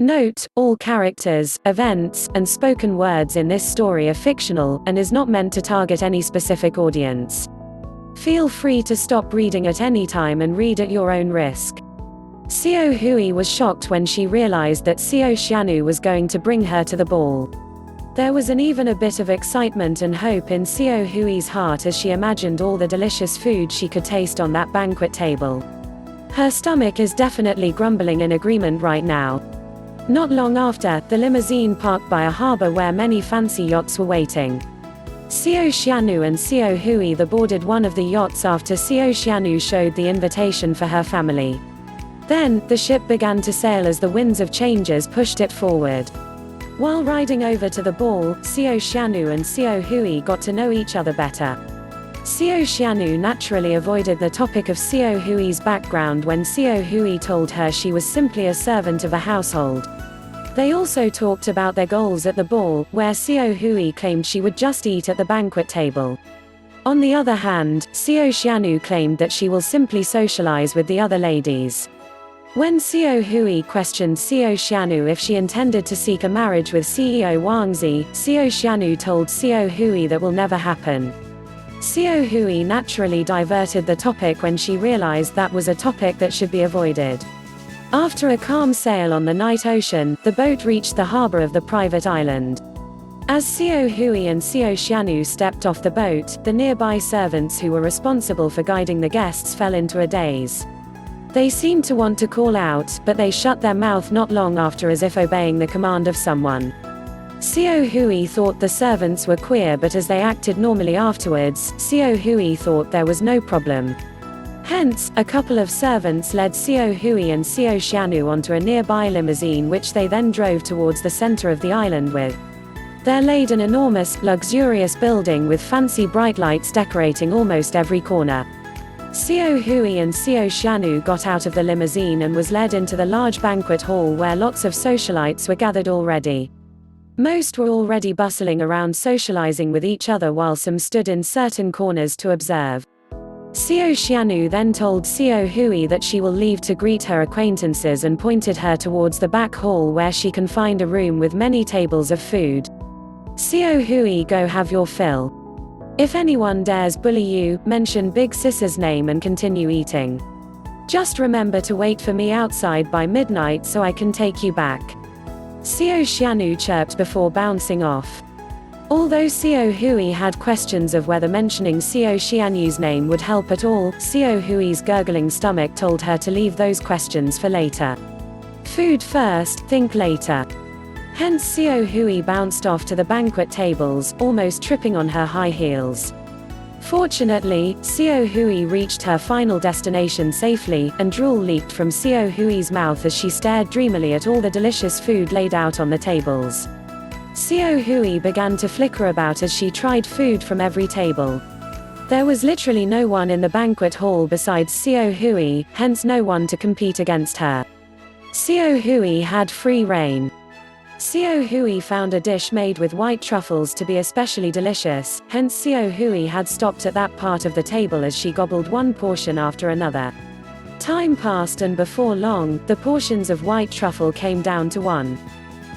Note, all characters, events, and spoken words in this story are fictional, and is not meant to target any specific audience. Feel free to stop reading at any time and read at your own risk. Xiao Hui was shocked when she realized that Xiao Xianu was going to bring her to the ball. There was even a bit of excitement and hope in Xiao Hui's heart as she imagined all the delicious food she could taste on that banquet table. Her stomach is definitely grumbling in agreement right now. Not long after, the limousine parked by a harbor where many fancy yachts were waiting. Xiao Xianu and Xiao Hui boarded one of the yachts after Xiao Xianu showed the invitation for her family. Then, the ship began to sail as the winds of changes pushed it forward. While riding over to the ball, Xiao Xianu and Xiao Hui got to know each other better. Xiao Xianu naturally avoided the topic of Xiao Hui's background when Xiao Hui told her she was simply a servant of a household. They also talked about their goals at the ball, where Xiao Hui claimed she would just eat at the banquet table. On the other hand, Xiao Xianu claimed that she will simply socialize with the other ladies. When Xiao Hui questioned Xiao Xianu if she intended to seek a marriage with CEO Wang Zi, Xiao Xianu told Xiao Hui that will never happen. Xiao Hui naturally diverted the topic when she realized that was a topic that should be avoided. After a calm sail on the night ocean, the boat reached the harbor of the private island. As Xiao Hui and Xiao Xianu stepped off the boat, the nearby servants who were responsible for guiding the guests fell into a daze. They seemed to want to call out, but they shut their mouth not long after as if obeying the command of someone. Xiao Hui thought the servants were queer, but as they acted normally afterwards, Xiao Hui thought there was no problem. Hence, a couple of servants led Xiao Hui and Xiao Xianu onto a nearby limousine which they then drove towards the center of the island with. There laid an enormous, luxurious building with fancy bright lights decorating almost every corner. Xiao Hui and Xiao Xianu got out of the limousine and was led into the large banquet hall where lots of socialites were gathered already. Most were already bustling around socializing with each other while some stood in certain corners to observe. Xiao Xianu then told Xiao Hui that she will leave to greet her acquaintances and pointed her towards the back hall where she can find a room with many tables of food. Xiao Hui, go have your fill. If anyone dares bully you, mention Big Sis's name and continue eating. Just remember to wait for me outside by midnight so I can take you back. Xiao Xianu chirped before bouncing off. Although Xiao Hui had questions of whether mentioning Xiao Xianu's name would help at all, Xiao Hui's gurgling stomach told her to leave those questions for later. Food first, think later. Hence Xiao Hui bounced off to the banquet tables, almost tripping on her high heels. Fortunately, Xiao Hui reached her final destination safely, and drool leaked from Xiao Hui's mouth as she stared dreamily at all the delicious food laid out on the tables. Xiao Hui began to flicker about as she tried food from every table. There was literally no one in the banquet hall besides Xiao Hui, hence no one to compete against her. Xiao Hui had free reign. Xiao Hui found a dish made with white truffles to be especially delicious, hence Xiao Hui had stopped at that part of the table as she gobbled one portion after another. Time passed and before long, the portions of white truffle came down to one.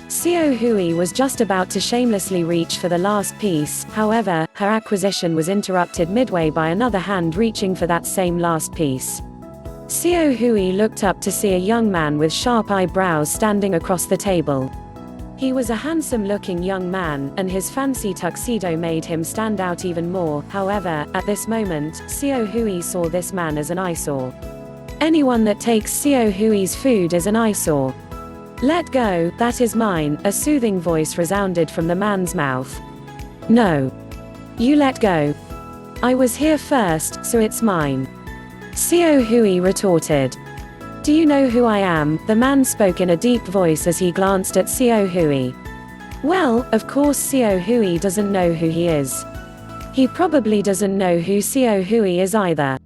Xiao Hui was just about to shamelessly reach for the last piece, however, her acquisition was interrupted midway by another hand reaching for that same last piece. Xiao Hui looked up to see a young man with sharp eyebrows standing across the table. He was a handsome-looking young man, and his fancy tuxedo made him stand out even more. However, at this moment, Xiao Hui saw this man as an eyesore. Anyone that takes Xiao Hui's food is an eyesore. Let go, that is mine, a soothing voice resounded from the man's mouth. No. You let go. I was here first, so it's mine. Xiao Hui retorted. Do you know who I am? The man spoke in a deep voice as he glanced at Xiao Hui. Well, of course Xiao Hui doesn't know who he is. He probably doesn't know who Xiao Hui is either.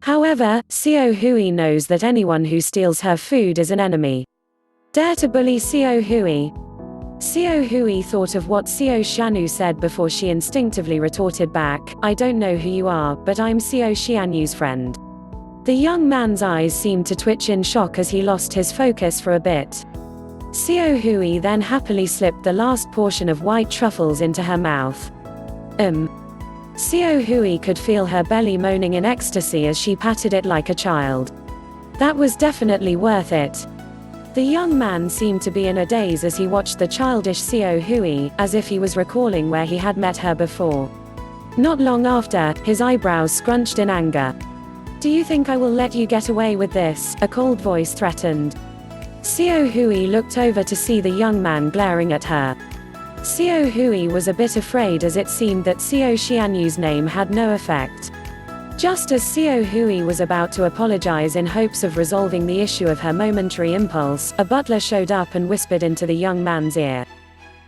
However, Xiao Hui knows that anyone who steals her food is an enemy. Dare to bully Xiao Hui? Xiao Hui thought of what Xiao Xianu said before she instinctively retorted back, I don't know who you are, but I'm Xiao Xianu's friend. The young man's eyes seemed to twitch in shock as he lost his focus for a bit. Xiao Hui then happily slipped the last portion of white truffles into her mouth. Xiao Hui could feel her belly moaning in ecstasy as she patted it like a child. That was definitely worth it. The young man seemed to be in a daze as he watched the childish Xiao Hui, as if he was recalling where he had met her before. Not long after, his eyebrows scrunched in anger. "Do you think I will let you get away with this?" a cold voice threatened. Xiao Hui looked over to see the young man glaring at her. Xiao Hui was a bit afraid as it seemed that Xiao Xianyu's name had no effect. Just as Xiao Hui was about to apologize in hopes of resolving the issue of her momentary impulse, a butler showed up and whispered into the young man's ear.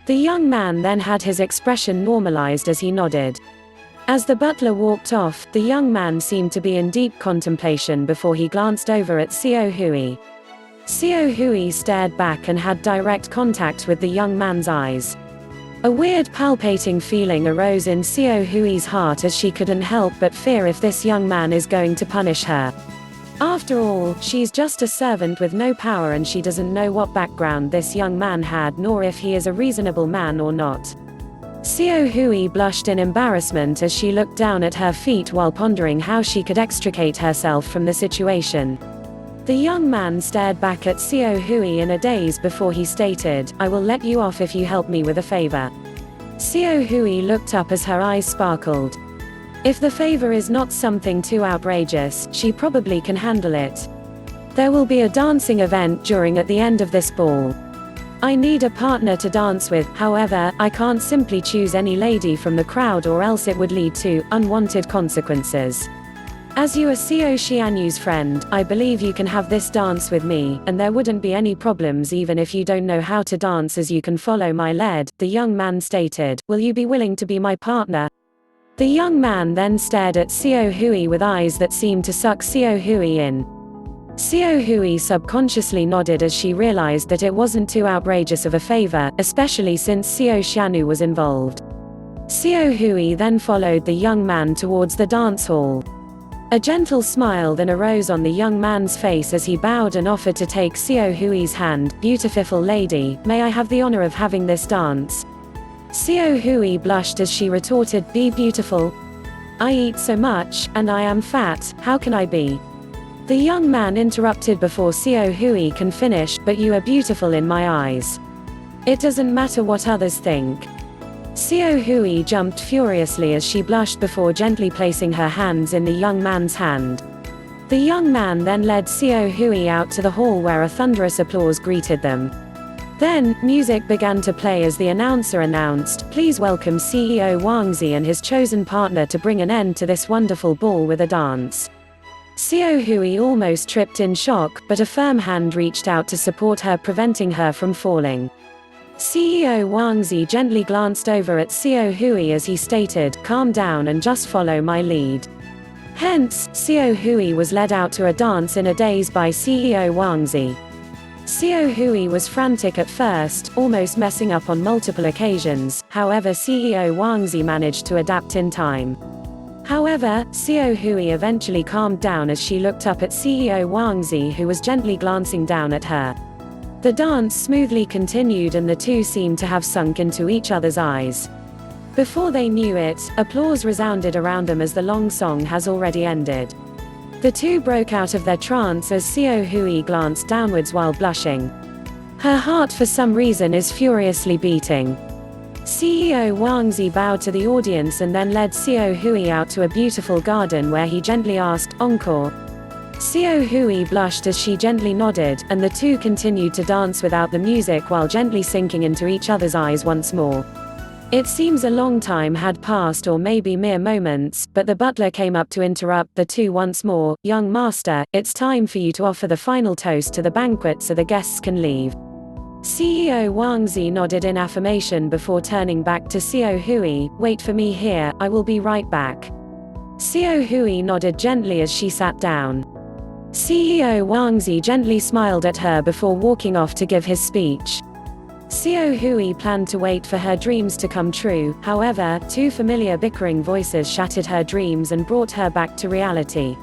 The young man then had his expression normalized as he nodded. As the butler walked off, the young man seemed to be in deep contemplation before he glanced over at Xiao Hui. Xiao Hui stared back and had direct contact with the young man's eyes. A weird palpating feeling arose in Xiao Hui's heart as she couldn't help but fear if this young man is going to punish her. After all, she's just a servant with no power and she doesn't know what background this young man had nor if he is a reasonable man or not. Xiao Hui blushed in embarrassment as she looked down at her feet while pondering how she could extricate herself from the situation. The young man stared back at Xiao Hui in a daze before he stated, "I will let you off if you help me with a favor." Xiao Hui looked up as her eyes sparkled. If the favor is not something too outrageous, she probably can handle it. "There will be a dancing event at the end of this ball. I need a partner to dance with, however, I can't simply choose any lady from the crowd or else it would lead to unwanted consequences. As you are Xiao Xianyu's friend, I believe you can have this dance with me, and there wouldn't be any problems even if you don't know how to dance as you can follow my lead," the young man stated. "Will you be willing to be my partner?" The young man then stared at Xiao Hui with eyes that seemed to suck Xiao Hui in. Xiao Hui subconsciously nodded as she realized that it wasn't too outrageous of a favor, especially since Xiao Xianyu was involved. Xiao Hui then followed the young man towards the dance hall. A gentle smile then arose on the young man's face as he bowed and offered to take Xiao Hui's hand. "Beautiful lady, may I have the honor of having this dance?" Xiao Hui blushed as she retorted, "Be beautiful? I eat so much, and I am fat, how can I be?" The young man interrupted before Xiao Hui can finish, "But you are beautiful in my eyes. It doesn't matter what others think." Xiao Hui jumped furiously as she blushed before gently placing her hands in the young man's hand. The young man then led Xiao Hui out to the hall where a thunderous applause greeted them. Then, music began to play as the announcer announced, "Please welcome CEO Wang Zi and his chosen partner to bring an end to this wonderful ball with a dance." Xiao Hui almost tripped in shock, but a firm hand reached out to support her, preventing her from falling. CEO Wang Zi gently glanced over at Xiao Hui as he stated, "Calm down and just follow my lead." Hence, Xiao Hui was led out to a dance in a daze by CEO Wang Zi. Xiao Hui was frantic at first, almost messing up on multiple occasions, however CEO Wang Zi managed to adapt in time. However, Xiao Hui eventually calmed down as she looked up at CEO Wang Zi, who was gently glancing down at her. The dance smoothly continued and the two seemed to have sunk into each other's eyes. Before they knew it, applause resounded around them as the long song has already ended. The two broke out of their trance as Xiao Hui glanced downwards while blushing. Her heart for some reason is furiously beating. CEO Wang Zi bowed to the audience and then led Xiao Hui out to a beautiful garden where he gently asked, "Encore?" Xiao Hui blushed as she gently nodded, and the two continued to dance without the music while gently sinking into each other's eyes once more. It seems a long time had passed, or maybe mere moments, but the butler came up to interrupt the two once more. "Young master, it's time for you to offer the final toast to the banquet so the guests can leave." CEO Wang Zi nodded in affirmation before turning back to Xiao Hui, "Wait for me here, I will be right back." Xiao Hui nodded gently as she sat down. CEO Wang Zi gently smiled at her before walking off to give his speech. Xiao Hui planned to wait for her dreams to come true, however, two familiar bickering voices shattered her dreams and brought her back to reality.